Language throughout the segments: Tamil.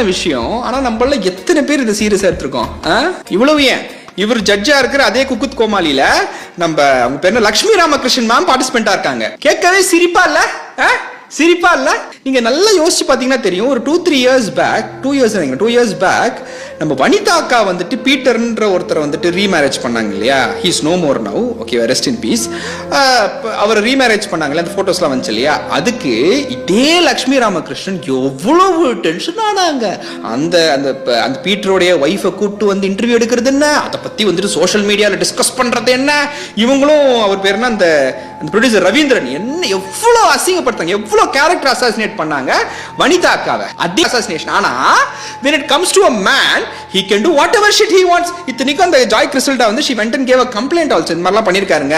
விஷயம். ஆனா நம்மள எத்தனை பேர் இதை சீரியஸா எடுத்திருக்கோம்? இவ்வளவு ஏன் இவர் ஜட்ஜா இருக்கிற அதே குக்குத் கோமாளியில நம்ம அவங்க பேர் லட்சுமி ராமகிருஷ்ணன் மேம் பார்ட்டிசிபெண்டா இருக்காங்க. கேட்கவே சிரிப்பா இல்ல? சிரிப்பா இல்ல? நீங்க நல்லா யோசிச்சு பாத்தீங்கன்னா தெரியும். ஒரு 2-3 இயர்ஸ் பேக் 2 இயர்ஸ் பேக் நம்ம வனிதா அக்கா வந்துட்டு பீட்டர்ன்ற ஒருத்தரை வந்துட்டு ரீமேரேஜ் பண்ணாங்க இல்லையா? He's no more now. Okay, rest in peace. அவர் ரீமேரேஜ் பண்ணாங்கல்ல, அந்த போட்டோஸ்லாம் வந்துச்சு இல்லையா? அதுக்கு இதே லட்சுமி ராமகிருஷ்ணன் எவ்வளவு டென்ஷன் ஆனாங்க. அந்த அந்த அந்த பீட்டருடைய ஒய்ஃபை கூப்பிட்டு வந்து இன்டர்வியூ எடுக்கிறது என்ன, அதை பத்தி வந்துட்டு சோஷியல் மீடியால டிஸ்கஸ் பண்றது என்ன, இவங்களும் அவர் பேர் என்ன அந்த ப்ரொடியூசர் ரவீந்திரன் என்ன எவ்வளவு அசிங்கப்படுத்தாங்க, எவ்வளவு கேரக்டர் அசாசினேட் பண்ணாங்க வனிதா அக்காவை. அதே அசாசினேஷன். ஆனா when it comes to a man, he can do whatever shit he wants. இத்தனைக்கும் அந்த ஜாய் கிறிஸ்டல்டா வந்து she went and gave a complaint also. இந்த மாதிரிலாம் பண்ணிருக்காருங்க,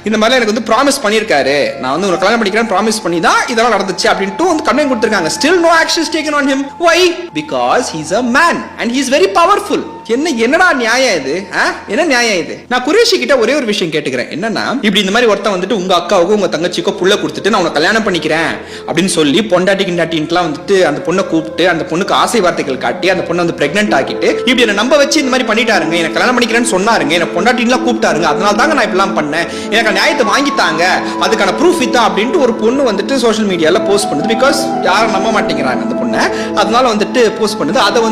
இந்த மாதிரிலாம் எனக்கு வந்து ப்ராமிஸ் பண்ணிருக்காரு, நான் வந்து உங்களை கல்யாணம் பண்ணிக்கிறேன் ப்ராமிஸ் பண்ணி தான் இதெல்லாம் நடந்துச்சு அப்படின்ட்டு வந்து கம்ப்ளைண்ட் கொடுத்திருக்காங்க. Still no action is taken on him. Why? Because he's a man and he is very powerful. என்னடா நியாயம் இது? என்ன நியாயம் இது? நான் குரேஷி கிட்ட ஒரே ஒரு விஷயம் கேட்டுக்கிறேன். என்னன்னா, இப்படி இந்த மாதிரி ஒருத்தன் வந்துட்டு உங்க அக்காவுக்கு உங்க தங்கச்சிக்கோ புள்ள கொடுத்துட்டு நான் உன்னை கல்யாணம் பண்ணிக்கிறேன் அப்படின்னு சொல்லி பொண்டாட்டி கிண்டாட்டின்லாம் வந்துட்டு அந்த பொண்ணை கூப்பிட்டு அந்த பொண்ணுக்கு ஆசை வார்த்தைகள் காட்டி அந்த பொண்ணை வந்து பிரெக்னென்ட் ஆக்கிட்டு இப்படி என்ன நம்ப வச்சு இந்த மாதிரி பண்ணிட்டாருங்க, எனக்கு கல்யாணம் பண்ணிக்கிறேன்னு சொன்னாருங்க, என்ன பொண்டாட்டின்லாம் கூப்பிட்டாருங்க, அதனால தாங்க நான் இப்பெல்லாம் பண்ணேன், எனக்கு நியாயத்தை வாங்கித்தாங்க, அதுக்கான ப்ரூஃப் இதா அப்படின்ட்டு ஒரு பொண்ணு வந்துட்டு சோஷியல் மீடியால போஸ்ட் பண்ணுது. பிகாஸ் யாரும் நம்ப மாட்டேங்கிறாங்க அந்த பொண்ணை, அதனால வந்துட்டு போஸ்ட் பண்ணுது. அதை